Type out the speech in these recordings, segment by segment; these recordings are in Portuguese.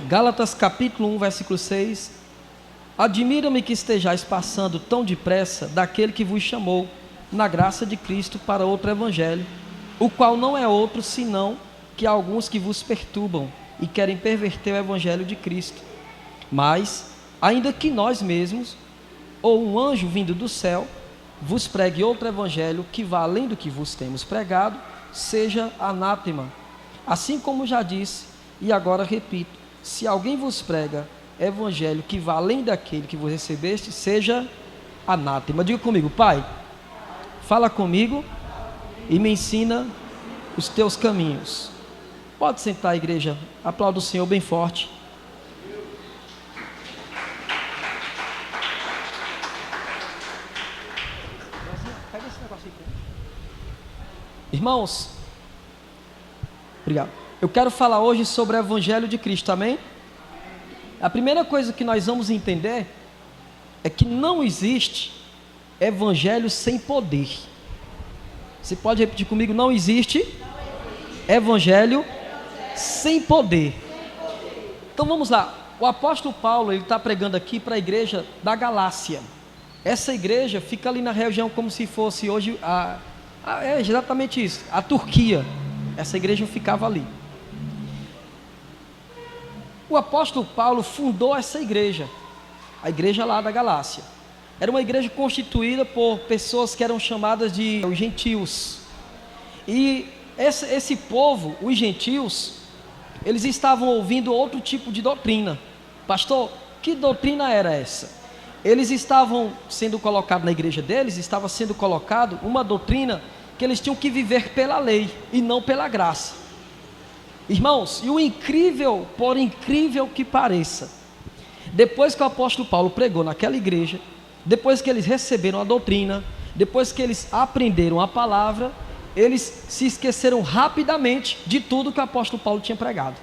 Gálatas capítulo 1, versículo 6. Admira-me que estejais passando tão depressa daquele que vos chamou na graça de Cristo para outro evangelho, o qual não é outro senão que há alguns que vos perturbam e querem perverter o evangelho de Cristo. Mas, ainda que nós mesmos, ou um anjo vindo do céu, vos pregue outro evangelho que vá além do que vos temos pregado, seja anátema. Assim como já disse, e agora repito, se alguém vos prega evangelho que vá além daquele que vos recebeste, seja anátema. Diga comigo: Pai, fala comigo e me ensina os teus caminhos. Pode sentar, igreja. Aplauda o Senhor bem forte. Irmãos, obrigado. Eu quero falar hoje sobre o evangelho de Cristo, amém? A primeira coisa que nós vamos entender é que não existe evangelho sem poder. Você pode repetir comigo: não existe evangelho sem poder. Então vamos lá. O apóstolo Paulo, ele está pregando aqui para a igreja da Galácia. Essa igreja fica ali na região como se fosse hoje é exatamente isso, a Turquia. Essa igreja ficava ali. O apóstolo Paulo fundou essa igreja, a igreja lá da Galácia. Era uma igreja constituída por pessoas que eram chamadas de os gentios. E esse povo, os gentios, eles estavam ouvindo outro tipo de doutrina. Pastor, que doutrina era essa? Eles estavam sendo colocados na igreja deles, estava sendo colocado uma doutrina que eles tinham que viver pela lei e não pela graça. Irmãos, e o incrível, por incrível que pareça, depois que o apóstolo Paulo pregou naquela igreja, depois que eles receberam a doutrina, depois que eles aprenderam a palavra, eles se esqueceram rapidamente de tudo que o apóstolo Paulo tinha pregado.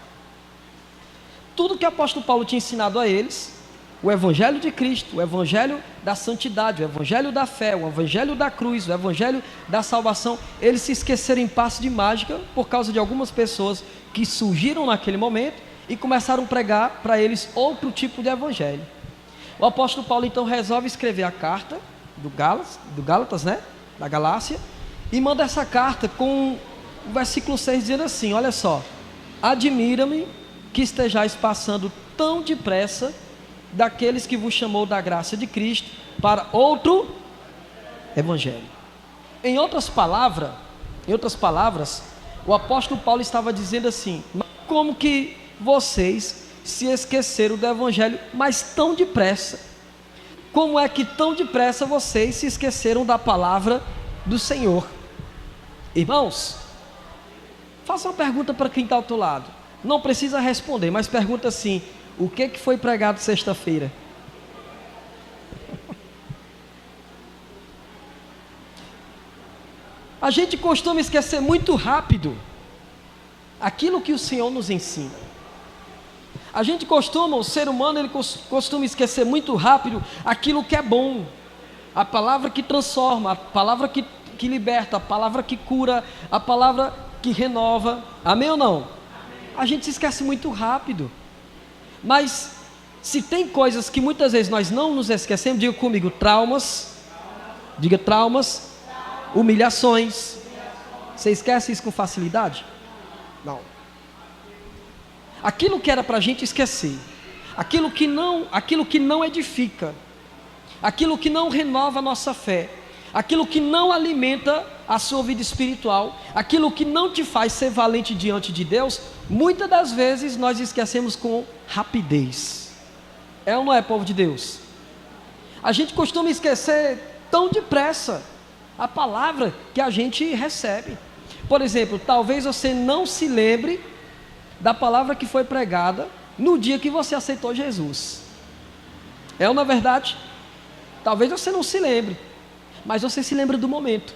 Tudo que o apóstolo Paulo tinha ensinado a eles, o evangelho de Cristo, o evangelho da santidade, o evangelho da fé, o evangelho da cruz, o evangelho da salvação, eles se esqueceram em passe de mágica por causa de algumas pessoas que surgiram naquele momento e começaram a pregar para eles outro tipo de evangelho. O apóstolo Paulo então resolve escrever a carta do Gálatas, né, da Galácia, e manda essa carta com o versículo 6 dizendo assim: olha só, admira-me que estejais passando tão depressa daqueles que vos chamou da graça de Cristo para outro evangelho. Em outras palavras, o apóstolo Paulo estava dizendo assim: como que vocês se esqueceram do evangelho, mas tão depressa? Como é que tão depressa vocês se esqueceram da palavra do Senhor? Irmãos, faça uma pergunta para quem está ao teu lado. Não precisa responder, mas pergunta assim: o que foi pregado sexta-feira? A gente costuma esquecer muito rápido aquilo que o Senhor nos ensina. A gente costuma, o ser humano, ele costuma esquecer muito rápido aquilo que é bom. A palavra que transforma, a palavra que liberta, a palavra que cura, a palavra que renova. Amém ou não? Amém. A gente se esquece muito rápido. Mas se tem coisas que muitas vezes nós não nos esquecemos, diga comigo: traumas. Diga traumas. Humilhações. Você esquece isso com facilidade? Não. Aquilo que era para a gente esquecer, aquilo que não edifica, aquilo que não renova a nossa fé, aquilo que não alimenta a sua vida espiritual, aquilo que não te faz ser valente diante de Deus, muitas das vezes nós esquecemos com rapidez. É ou não é, povo de Deus? A gente costuma esquecer tão depressa a palavra que a gente recebe. Por exemplo, talvez você não se lembre da palavra que foi pregada no dia que você aceitou Jesus. É ou não é verdade? Talvez você não se lembre, mas você se lembra do momento.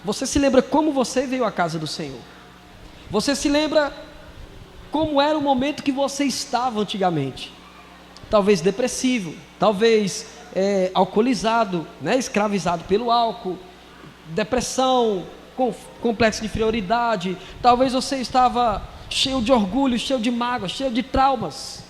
Você se lembra como você veio à casa do Senhor. Você se lembra como era o momento que você estava antigamente. Talvez depressivo, talvez alcoolizado, né? Escravizado pelo álcool, depressão, complexo de inferioridade. Talvez você estava cheio de orgulho, cheio de mágoa, cheio de traumas.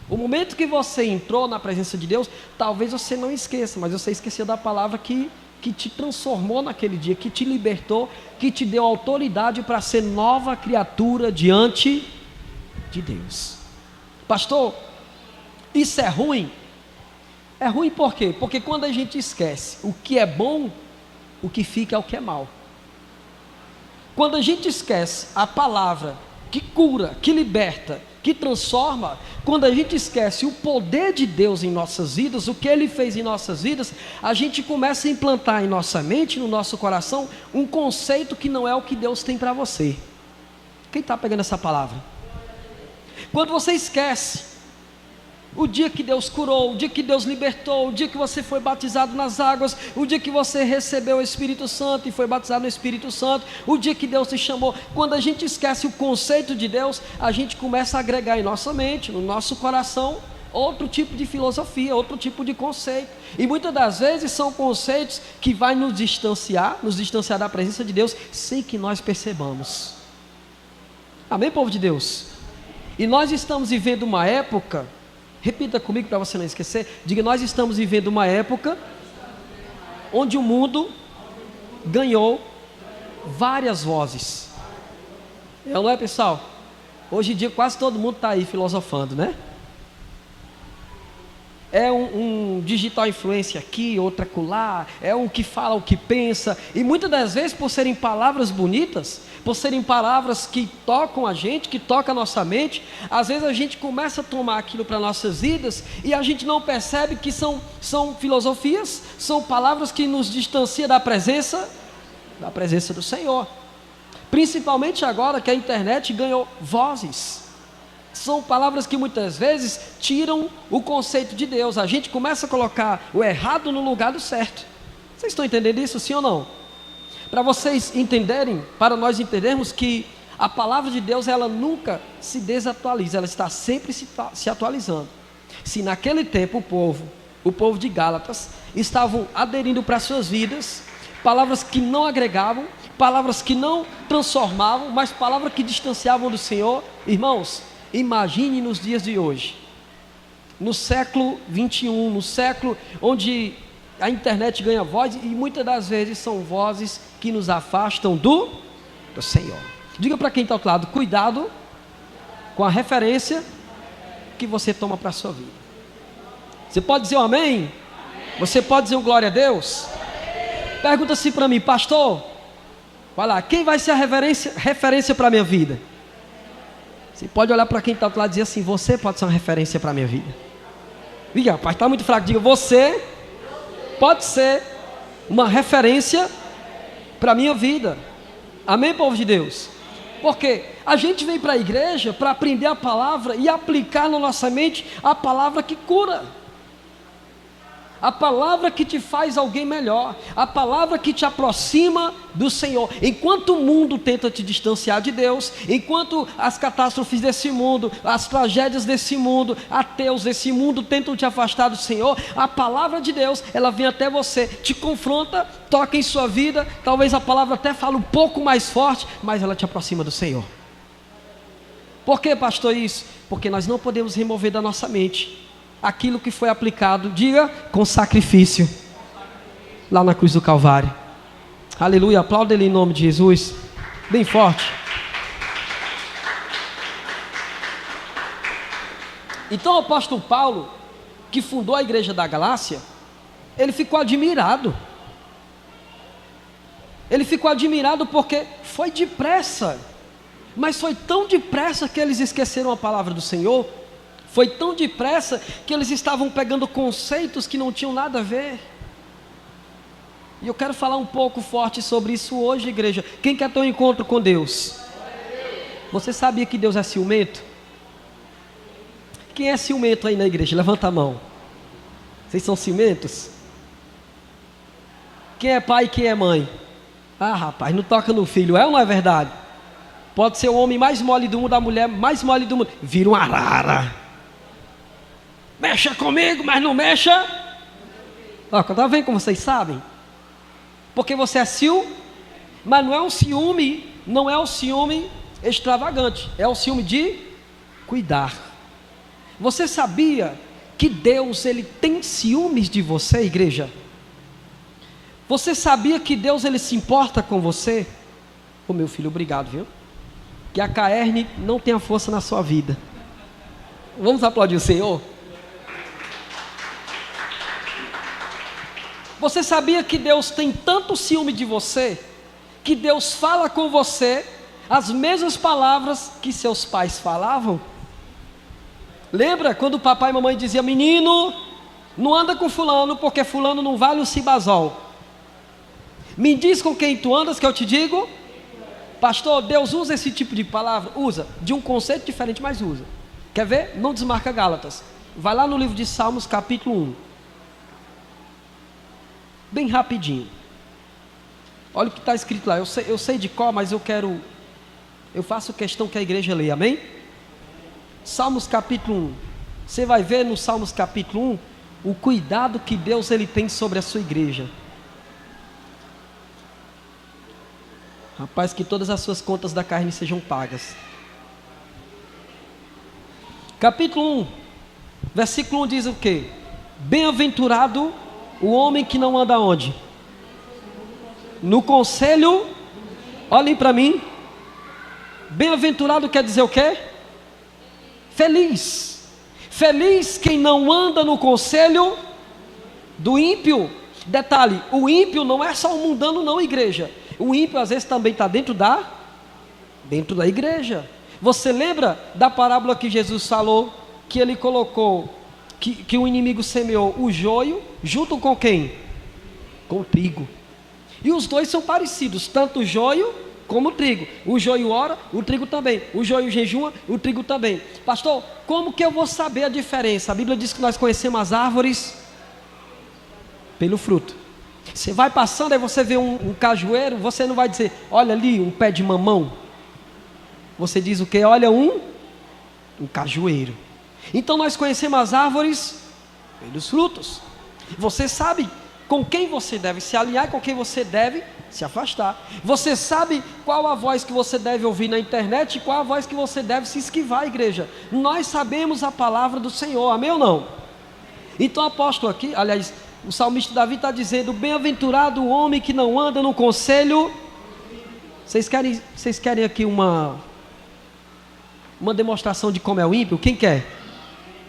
O momento que você entrou na presença de Deus, talvez você não esqueça, mas você esqueceu da palavra que te transformou naquele dia, que te libertou, que te deu autoridade para ser nova criatura diante de Deus. Pastor, isso é ruim? É ruim por quê? Porque quando a gente esquece o que é bom, o que fica é o que é mal. Quando a gente esquece a palavra que cura, que liberta, que transforma, quando a gente esquece o poder de Deus em nossas vidas, o que Ele fez em nossas vidas, a gente começa a implantar em nossa mente, no nosso coração, um conceito que não é o que Deus tem para você. Quem está pegando essa palavra? Quando você esquece o dia que Deus curou, o dia que Deus libertou, o dia que você foi batizado nas águas, o dia que você recebeu o Espírito Santo e foi batizado no Espírito Santo, o dia que Deus te chamou, quando a gente esquece o conceito de Deus, a gente começa a agregar em nossa mente, no nosso coração, outro tipo de filosofia, outro tipo de conceito, e muitas das vezes são conceitos que vai nos distanciar da presença de Deus, sem que nós percebamos. Amém, povo de Deus? E nós estamos vivendo uma época, repita comigo para você não esquecer, diga, nós estamos vivendo uma época onde o mundo ganhou várias vozes. Não é, pessoal? Hoje em dia quase todo mundo está aí filosofando, né? É um digital influencer aqui, outra acolá, é um que fala o que pensa, e muitas das vezes por serem palavras bonitas, por serem palavras que tocam a gente, que tocam a nossa mente, às vezes a gente começa a tomar aquilo para nossas vidas, e a gente não percebe que são filosofias, são palavras que nos distanciam da presença do Senhor, principalmente agora que a internet ganhou vozes. São palavras que muitas vezes tiram o conceito de Deus. A gente começa a colocar o errado no lugar do certo. Vocês estão entendendo isso, sim ou não? Para vocês entenderem, para nós entendermos que a palavra de Deus, ela nunca se desatualiza, ela está sempre se atualizando. Se naquele tempo o povo de Gálatas, estavam aderindo para as suas vidas, palavras que não agregavam, palavras que não transformavam, mas palavras que distanciavam do Senhor, irmãos, imagine nos dias de hoje, no século 21, no século onde a internet ganha voz, e muitas das vezes são vozes que nos afastam do Senhor. Diga para quem está ao outro lado, cuidado com a referência que você toma para a sua vida. Você pode dizer um amém? Você pode dizer um glória a Deus? Pergunta assim para mim, pastor, vai lá, quem vai ser a referência para a minha vida? Você pode olhar para quem está do outro lado e dizer assim, você pode ser uma referência para a minha vida. Diga, rapaz, está muito fraco. Diga, você pode ser uma referência para a minha vida. Amém, povo de Deus? Porque a gente vem para a igreja para aprender a palavra e aplicar na nossa mente a palavra que cura. A palavra que te faz alguém melhor, a palavra que te aproxima do Senhor. Enquanto o mundo tenta te distanciar de Deus, enquanto as catástrofes desse mundo, as tragédias desse mundo, ateus desse mundo tentam te afastar do Senhor, a palavra de Deus, ela vem até você, te confronta, toca em sua vida, talvez a palavra até fale um pouco mais forte, mas ela te aproxima do Senhor. Por que, pastor, isso? Porque nós não podemos remover da nossa mente aquilo que foi aplicado, diga, com sacrifício, lá na cruz do Calvário. Aleluia, aplauda ele em nome de Jesus, bem forte. Então o apóstolo Paulo, que fundou a igreja da Galácia, ele ficou admirado. Ele ficou admirado porque foi depressa, mas foi tão depressa que eles esqueceram a palavra do Senhor. Foi tão depressa que eles estavam pegando conceitos que não tinham nada a ver. E eu quero falar um pouco forte sobre isso hoje, igreja. Quem quer ter um encontro com Deus? Você sabia que Deus é ciumento? Quem é ciumento aí na igreja? Levanta a mão. Vocês são ciumentos? Quem é pai e quem é mãe? Ah, rapaz, não toca no filho, é ou não é verdade? Pode ser o homem mais mole do mundo, a mulher mais mole do mundo, vira uma arara. Mexa comigo, mas não mexa. Ó, tá vendo como vocês sabem? Porque você é ciúme, mas não é um ciúme, não é o ciúme extravagante, é o ciúme de cuidar. Você sabia que Deus, ele tem ciúmes de você, igreja? Você sabia que Deus, ele se importa com você? Ô meu filho, obrigado, viu? Que a KR não tenha força na sua vida. Vamos aplaudir o Senhor? Você sabia que Deus tem tanto ciúme de você, que Deus fala com você as mesmas palavras que seus pais falavam? Lembra quando o papai e mamãe diziam: menino, não anda com fulano, porque fulano não vale o cibazol. Me diz com quem tu andas que eu te digo. Pastor, Deus usa esse tipo de palavra? Usa, de um conceito diferente, mas usa. Quer ver? Não desmarca Gálatas. Vai lá no livro de Salmos, capítulo 1. Bem rapidinho. Olha o que está escrito lá. Eu sei de cor, mas eu faço questão que a igreja leia, amém? Salmos capítulo 1. Você vai ver no Salmos capítulo 1 o cuidado que Deus, ele tem sobre a sua igreja. Rapaz, que todas as suas contas da carne sejam pagas. Capítulo 1, versículo 1 diz o quê? Bem-aventurado o homem que não anda onde? No conselho. Olhem para mim. Bem-aventurado quer dizer o quê? Feliz. Feliz quem não anda no conselho do ímpio. Detalhe, o ímpio não é só um mundano não, igreja. O ímpio às vezes também está dentro da igreja. Você lembra da parábola que Jesus falou, que ele colocou, que o inimigo semeou o joio, junto com quem? Com o trigo. E os dois são parecidos, tanto o joio como o trigo. O joio ora, o trigo também. O joio jejua, o trigo também. Pastor, como que eu vou saber a diferença? A Bíblia diz que nós conhecemos as árvores pelo fruto. Você vai passando, aí você vê um cajueiro, você não vai dizer: olha ali um pé de mamão. Você diz o que? Olha um cajueiro. Então nós conhecemos as árvores pelos frutos. Você sabe com quem você deve se alinhar e com quem você deve se afastar. Você sabe qual a voz que você deve ouvir na internet e qual a voz que você deve se esquivar, igreja. Nós sabemos a palavra do Senhor, amém ou não? Então o apóstolo aqui, aliás, o salmista Davi está dizendo: bem-aventurado o homem que não anda no conselho. Vocês querem aqui uma demonstração de como é o ímpio? Quem quer?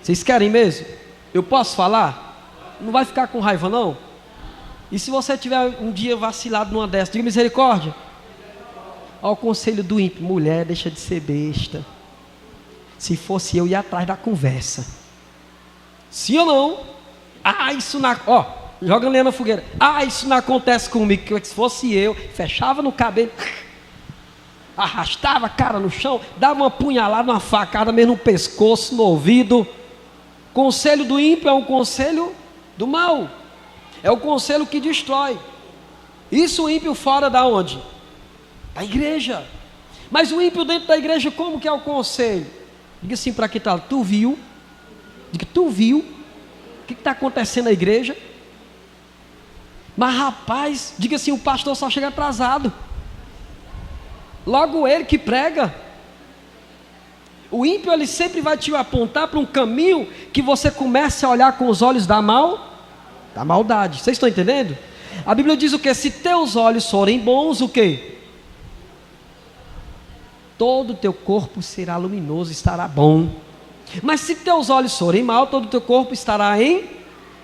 Vocês querem mesmo? Eu posso falar? Não vai ficar com raiva não? E se você tiver um dia vacilado numa dessas, diga misericórdia. Olha o conselho do ímpio: mulher, deixa de ser besta. Se fosse eu, ia atrás da conversa. Sim ou não? Isso não... joga lenha na fogueira. Isso não acontece comigo. Que se fosse eu, fechava no cabelo, arrastava a cara no chão, dava uma punhalada, uma facada mesmo no pescoço, no ouvido. Conselho do ímpio é um conselho do mal. É o conselho que destrói. Isso o ímpio fora da onde? Da igreja. Mas o ímpio dentro da igreja, como que é o conselho? Diga assim para quem está: tu viu? Diga: tu viu? O que está acontecendo na igreja? Mas rapaz, diga assim: o pastor só chega atrasado. Logo ele que prega. O ímpio, ele sempre vai te apontar para um caminho que você comece a olhar com os olhos da maldade. Vocês estão entendendo? A Bíblia diz o que? Se teus olhos forem bons, o que? Todo o teu corpo será luminoso, estará bom. Mas se teus olhos forem mal, todo o teu corpo estará em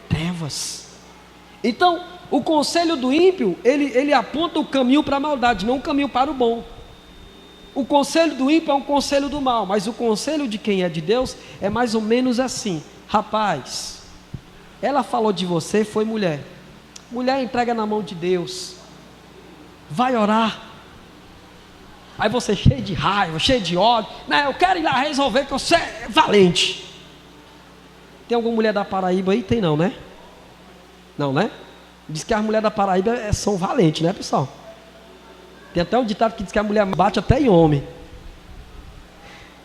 trevas. Então, o conselho do ímpio, ele aponta o caminho para a maldade, não o caminho para o bom. O conselho do ímpio é um conselho do mal, mas o conselho de quem é de Deus é mais ou menos assim: rapaz, ela falou de você, foi mulher. Mulher, entrega na mão de Deus. Vai orar. Aí você cheio de raiva, cheio de ódio. Não, eu quero ir lá resolver que você é valente. Tem alguma mulher da Paraíba aí? Tem não, né? Não, né? Diz que as mulheres da Paraíba são valentes, né, pessoal? Tem até um ditado que diz que a mulher bate até em homem.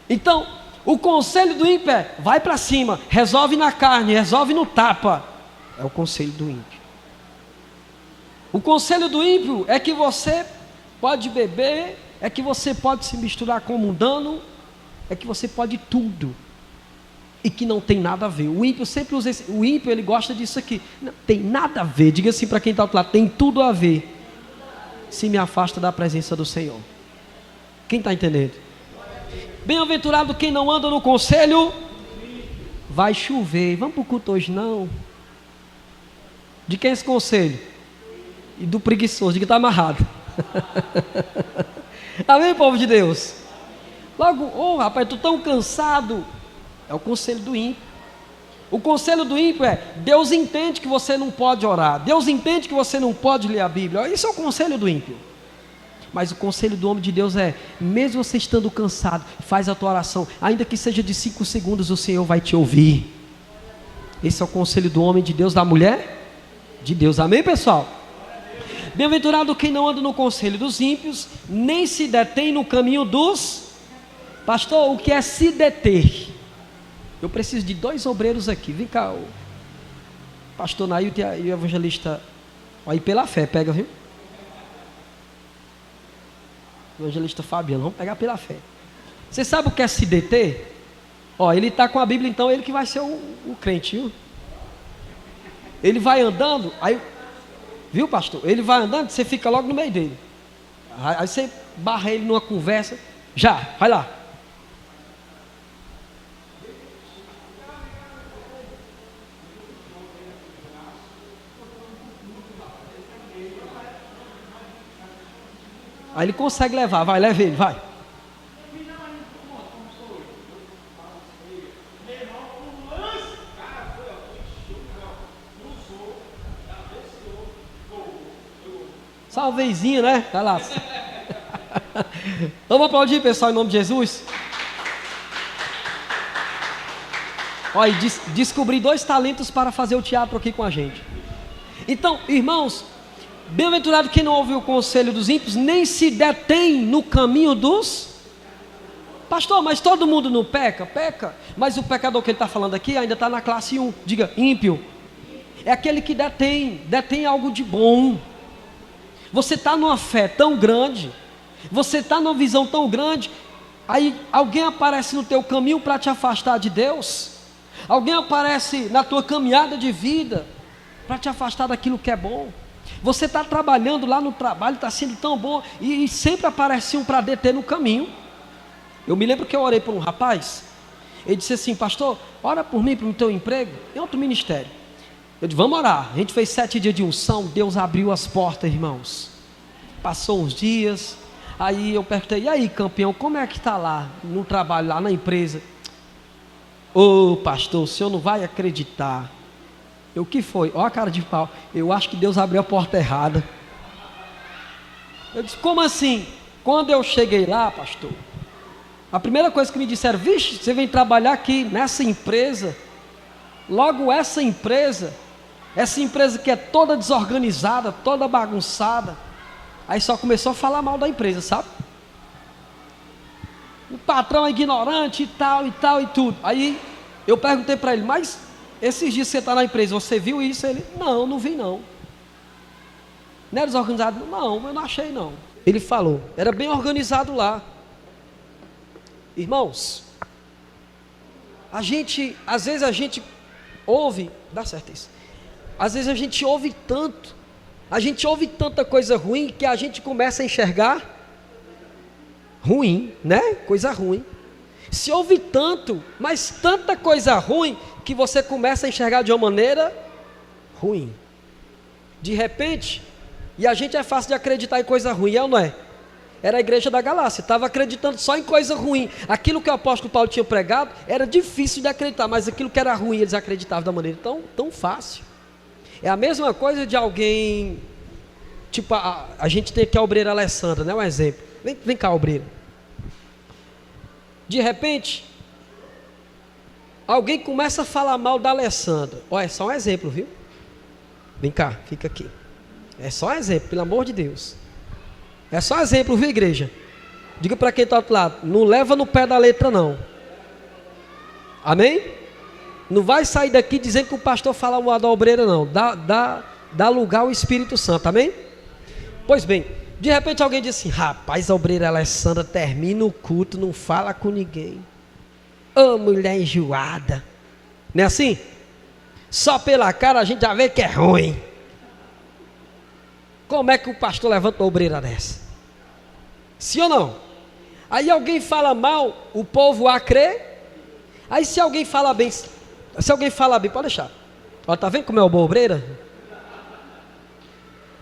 Então, o conselho do ímpio é: vai para cima, resolve na carne, resolve no tapa. É o conselho do ímpio. O conselho do ímpio é que você pode beber, é que você pode se misturar com o mundano, é que você pode tudo, e que não tem nada a ver. O ímpio sempre usa o ímpio, ele gosta disso aqui. Não tem nada a ver. Diga assim para quem está ao outro lado: tem tudo a ver. Se me afasta da presença do Senhor. Quem está entendendo? Bem-aventurado quem não anda no conselho. Vai chover. Vamos para o culto hoje não? De quem é esse conselho? E do preguiçoso, de que está amarrado. Amém, povo de Deus? Logo, rapaz, tu tão cansado. É o conselho do ímpio. O conselho do ímpio é: Deus entende que você não pode orar, Deus entende que você não pode ler a Bíblia. Isso é o conselho do ímpio. Mas o conselho do homem de Deus é: mesmo você estando cansado, faz a tua oração, ainda que seja de 5 segundos, o Senhor vai te ouvir. Esse é o conselho do homem de Deus, da mulher de Deus. Amém, pessoal? Bem-aventurado quem não anda no conselho dos ímpios, nem se detém no caminho dos... Pastor, o que é se deter? Eu preciso de 2 obreiros aqui. Vem cá, o pastor Nailton e o evangelista. Aí pela fé, pega, viu? O evangelista Fabiano, vamos pegar pela fé. Você sabe o que é se deter? Ó, ele está com a Bíblia, então ele que vai ser o crente, viu? Ele vai andando, aí, viu, pastor? Ele vai andando, você fica logo no meio dele. Aí você barra ele numa conversa. Já, vai lá. Aí ele consegue levar, vai, leva ele, vai. Só uma vezinha, né? Vai lá. Vamos aplaudir, pessoal, em nome de Jesus. Olha, descobri 2 talentos para fazer o teatro aqui com a gente. Então, irmãos, bem-aventurado quem não ouve o conselho dos ímpios, nem se detém no caminho dos... Pastor, mas todo mundo não peca? Peca. Mas o pecador que ele está falando aqui ainda está na classe 1. Diga, ímpio. É aquele que detém algo de bom. Você está numa fé tão grande, você está numa visão tão grande, aí alguém aparece no teu caminho para te afastar de Deus, alguém aparece na tua caminhada de vida para te afastar daquilo que é bom. Você está trabalhando lá no trabalho, está sendo tão bom, e sempre aparece um para deter no caminho. Eu me lembro que eu orei por um rapaz, ele disse assim: pastor, ora por mim, para o teu emprego, em outro ministério. Eu disse: vamos orar. A gente fez 7 dias de unção, Deus abriu as portas, irmãos. Passou uns dias, aí eu perguntei: e aí, campeão, como é que está lá, no trabalho, lá na empresa? Ô pastor, o senhor não vai acreditar. O que foi? Olha a cara de pau. Eu acho que Deus abriu a porta errada. Eu disse: como assim? Quando eu cheguei lá, pastor, a primeira coisa que me disseram: vixe, você vem trabalhar aqui nessa empresa. Logo essa empresa que é toda desorganizada, toda bagunçada. Aí só começou a falar mal da empresa, sabe? O patrão é ignorante e tal e tudo. Aí eu perguntei para ele: mas esses dias que você está na empresa, você viu isso? Ele: não vi não. Não era desorganizado? Não, eu não achei não. Ele falou: era bem organizado lá. Irmãos, às vezes a gente ouve, dá certo isso. Às vezes a gente ouve tanta coisa ruim que a gente começa a enxergar ruim, né? Coisa ruim. Se ouve tanto, mas tanta coisa ruim, que você começa a enxergar de uma maneira ruim. De repente, e a gente é fácil de acreditar em coisa ruim, é ou não é? Era a igreja da Galácia, estava acreditando só em coisa ruim. Aquilo que o apóstolo Paulo tinha pregado era difícil de acreditar, mas aquilo que era ruim eles acreditavam da maneira tão fácil. É a mesma coisa de alguém, tipo a gente tem aqui a obreira Alessandra, né? Um exemplo. Vem cá, obreira. De repente, alguém começa a falar mal da Alessandra. Olha, é só um exemplo, viu? Vem cá, fica aqui. É só um exemplo, pelo amor de Deus. É só um exemplo, viu, igreja? Diga para quem está do outro lado: não leva no pé da letra, não. Amém? Não vai sair daqui dizendo que o pastor fala mal da obreira, não. Dá lugar ao Espírito Santo, amém? Pois bem, De repente alguém diz assim: rapaz, a obreira Alessandra termina o culto, não fala com ninguém. Ô mulher enjoada. Não é assim? Só pela cara a gente já vê que é ruim. Como é que o pastor levanta uma obreira dessa? Sim ou não? Aí alguém fala mal, o povo a crê. Aí se alguém fala bem, pode deixar. Ó, tá vendo como é uma boa obreira?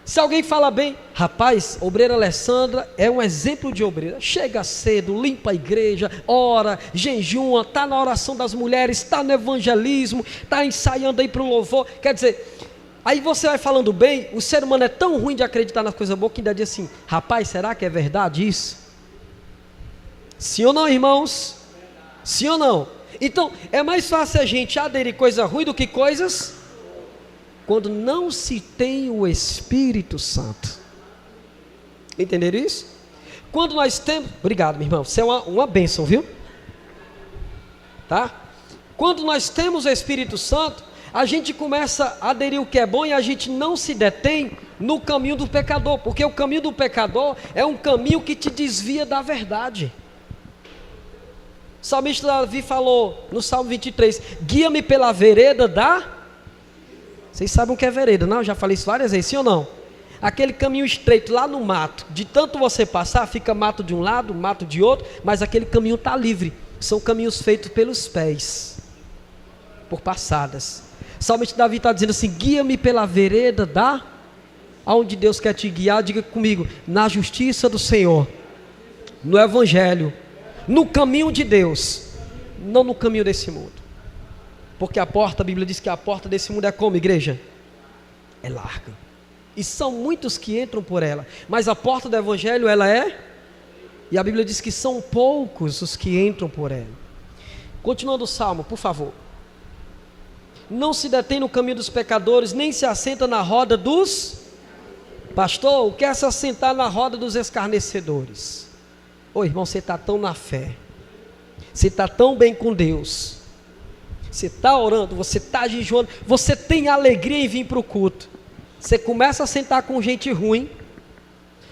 Se alguém fala bem, rapaz, obreira Alessandra é um exemplo de obreira. Chega cedo, limpa a igreja, ora, jejuma, está na oração das mulheres, está no evangelismo, está ensaiando aí para o louvor. Quer dizer, aí você vai falando bem, o ser humano é tão ruim de acreditar nas coisas boas que ainda diz assim: rapaz, será que é verdade isso? Sim ou não, irmãos? Sim ou não? Então, é mais fácil a gente aderir coisa ruim do que coisas quando não se tem o Espírito Santo. Entenderam isso? Quando nós temos... Obrigado, meu irmão, isso é uma bênção, viu? Tá? Quando nós temos o Espírito Santo, a gente começa a aderir o que é bom e a gente não se detém no caminho do pecador, porque o caminho do pecador é um caminho que te desvia da verdade. O salmista Davi falou no Salmo 23, guia-me pela vereda da... Vocês sabem o que é vereda, não? Eu já falei isso várias vezes, sim ou não? Aquele caminho estreito lá no mato, de tanto você passar, fica mato de um lado, mato de outro, mas aquele caminho está livre. São caminhos feitos pelos pés, por passadas. O salmista Davi está dizendo assim, guia-me pela vereda da... Aonde Deus quer te guiar, diga comigo, na justiça do Senhor, no Evangelho, no caminho de Deus, não no caminho desse mundo. Porque a Bíblia diz que a porta desse mundo é como, igreja? É larga. E são muitos que entram por ela. Mas a porta do Evangelho, ela é... E a Bíblia diz que são poucos os que entram por ela. Continuando o Salmo, por favor. Não se detém no caminho dos pecadores, nem se assenta na roda dos... Pastor, quer se assentar na roda dos escarnecedores? Ô irmão, você está tão na fé. Você está tão bem com Deus. Você está orando, você está jejuando, você tem alegria em vir para o culto. Você começa a sentar com gente ruim,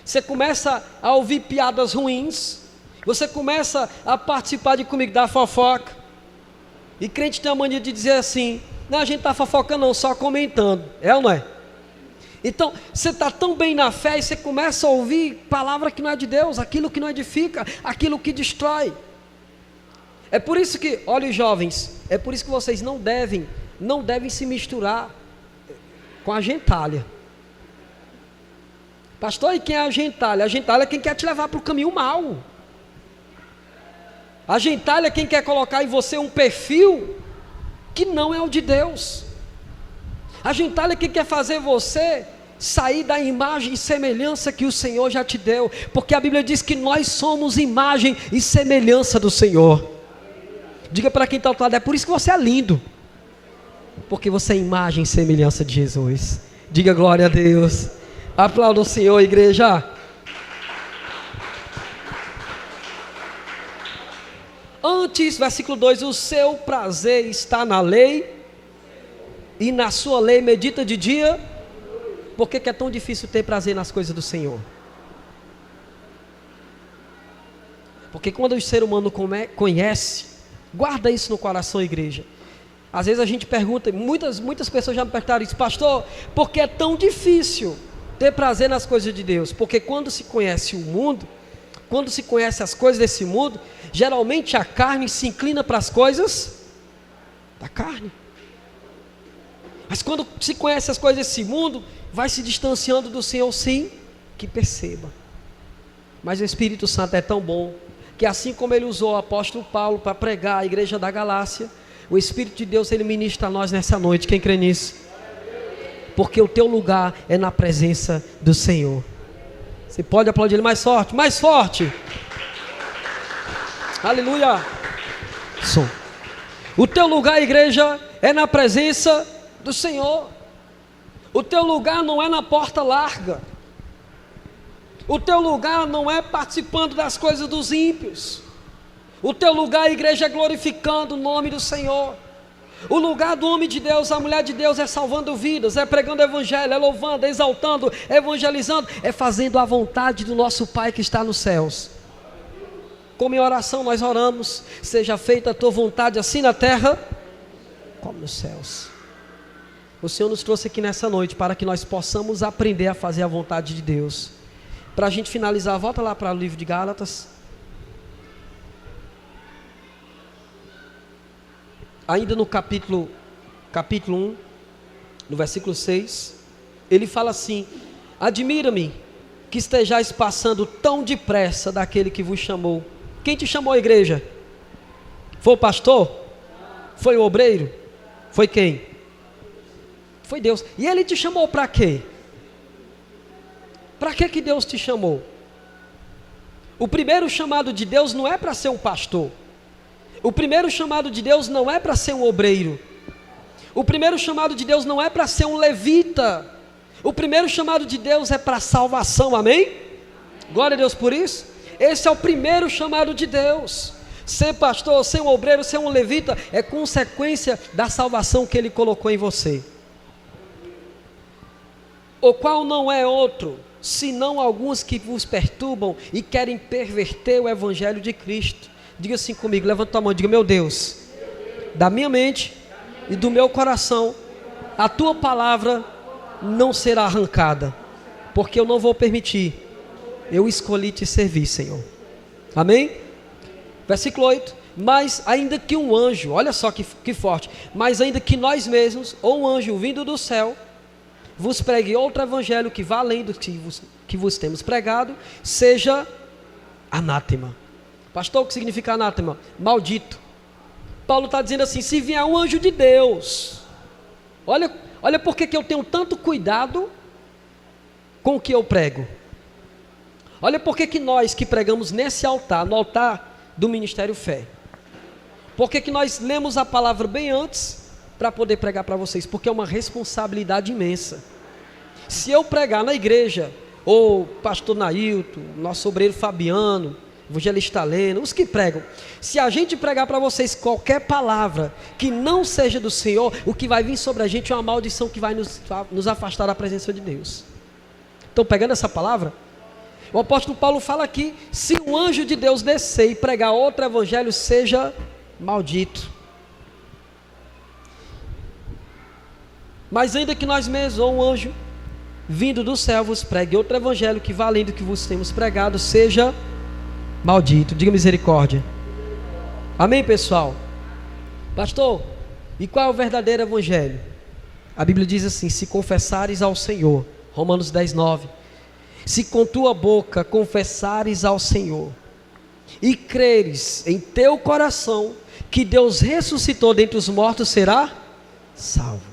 você começa a ouvir piadas ruins, você começa a participar de comigo da fofoca. E crente tem a mania de dizer assim: não, a gente está fofocando não, só comentando. É ou não é? Então, você está tão bem na fé e você começa a ouvir palavra que não é de Deus, aquilo que não edifica, aquilo que destrói. É por isso que, olha os jovens, é por isso que vocês não devem se misturar com a gentalha. Pastor, e quem é a gentalha? A gentalha é quem quer te levar para o caminho mau. A gentalha é quem quer colocar em você um perfil que não é o de Deus. A gentalha é quem quer fazer você sair da imagem e semelhança que o Senhor já te deu, porque a Bíblia diz que nós somos imagem e semelhança do Senhor. Diga para quem está ao outro lado, é por isso que você é lindo, porque você é imagem e semelhança de Jesus. Diga glória a Deus. Aplauda o Senhor, igreja. Antes, versículo 2, o seu prazer está na lei, e na sua lei medita de dia. Por que é tão difícil ter prazer nas coisas do Senhor? Porque quando o ser humano conhece, guarda isso no coração, igreja. Às vezes a gente pergunta, muitas pessoas já me perguntaram isso: pastor, por que é tão difícil ter prazer nas coisas de Deus? Porque quando se conhece o mundo, quando se conhece as coisas desse mundo, geralmente a carne se inclina para as coisas da carne. Mas quando se conhece as coisas desse mundo, vai se distanciando do Senhor, sim, que perceba. Mas o Espírito Santo é tão bom, que assim como ele usou o apóstolo Paulo para pregar a igreja da Galácia, o Espírito de Deus, ele ministra a nós nessa noite. Quem crê nisso? Porque o teu lugar é na presença do Senhor. Você pode aplaudir ele mais forte, mais forte. Aleluia. Som. O teu lugar, igreja, é na presença do Senhor. O teu lugar não é na porta larga. O teu lugar não é participando das coisas dos ímpios. O teu lugar, igreja, é glorificando o nome do Senhor. O lugar do homem de Deus, a mulher de Deus é salvando vidas, é pregando o evangelho, é louvando, é exaltando, é evangelizando, é fazendo a vontade do nosso Pai que está nos céus. Como em oração nós oramos, seja feita a tua vontade assim na terra como nos céus. O Senhor nos trouxe aqui nessa noite para que nós possamos aprender a fazer a vontade de Deus. Para a gente finalizar, volta lá para o livro de Gálatas. Ainda no capítulo 1, no versículo 6, ele fala assim: admira-me que estejais passando tão depressa daquele que vos chamou. Quem te chamou à igreja? Foi o pastor? Foi o obreiro? Foi quem? Foi Deus. E ele te chamou para quê? Para que Deus te chamou? O primeiro chamado de Deus não é para ser um pastor. O primeiro chamado de Deus não é para ser um obreiro. O primeiro chamado de Deus não é para ser um levita. O primeiro chamado de Deus é para salvação, amém? Glória a Deus por isso. Esse é o primeiro chamado de Deus. Ser pastor, ser um obreiro, ser um levita é consequência da salvação que Ele colocou em você. O qual não é outro, senão alguns que vos perturbam e querem perverter o evangelho de Cristo. Diga assim comigo, levanta a mão e diga: meu Deus, da minha mente e do meu coração, a tua palavra não será arrancada, porque eu não vou permitir. Eu escolhi te servir, Senhor. Amém? Versículo 8. Mas ainda que um anjo, olha só que forte, mas ainda que nós mesmos, ou um anjo vindo do céu, vos pregue outro evangelho que vá além do que vos temos pregado, seja anátema. Pastor, o que significa anátema? Maldito. Paulo está dizendo assim: se vier um anjo de Deus, olha por que eu tenho tanto cuidado com o que eu prego. Olha por que nós que pregamos nesse altar, no altar do Ministério Fé, por que nós lemos a palavra bem antes para poder pregar para vocês? Porque é uma responsabilidade imensa. Se eu pregar na igreja, ou pastor Nailton, nosso obreiro Fabiano, evangelista Leno, os que pregam, se a gente pregar para vocês qualquer palavra que não seja do Senhor, o que vai vir sobre a gente é uma maldição que vai nos afastar da presença de Deus. Então, pegando essa palavra, o apóstolo Paulo fala aqui: se um anjo de Deus descer e pregar outro evangelho, seja maldito. Mas ainda que nós mesmos, ou um anjo vindo do céu, vos pregue outro evangelho que vá além do que vos temos pregado, seja maldito. Diga misericórdia. Amém, pessoal? Pastor, e qual é o verdadeiro evangelho? A Bíblia diz assim: se confessares ao Senhor, Romanos 10, 9, se com tua boca confessares ao Senhor e creres em teu coração que Deus ressuscitou dentre os mortos, será salvo.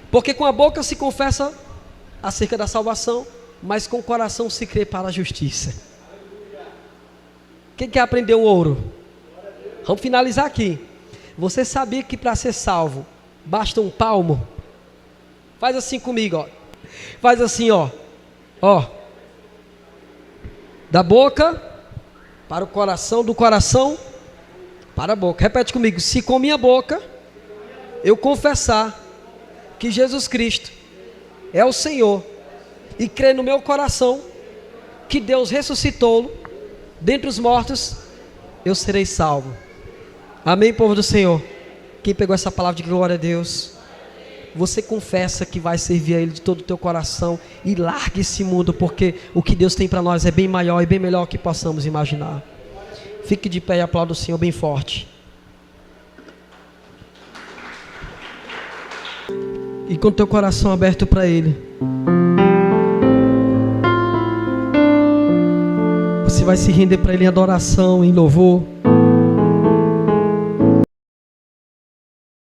Porque com a boca se confessa acerca da salvação, mas com o coração se crê para a justiça. Quem quer aprender o ouro? Vamos finalizar aqui. Você sabia que para ser salvo basta um palmo? Faz assim comigo, ó. Faz assim, ó. Ó. Da boca para o coração, do coração para a boca. Repete comigo: se com minha boca eu confessar que Jesus Cristo é o Senhor e crer no meu coração que Deus ressuscitou-lo dentre os mortos, eu serei salvo. Amém, povo do Senhor? Quem pegou essa palavra de glória a Deus? Você confessa que vai servir a Ele de todo o teu coração e largue esse mundo, porque o que Deus tem para nós é bem maior e bem melhor que possamos imaginar. Fique de pé e aplauda o Senhor bem forte. E com teu coração aberto para Ele, você vai se render para Ele em adoração, em louvor.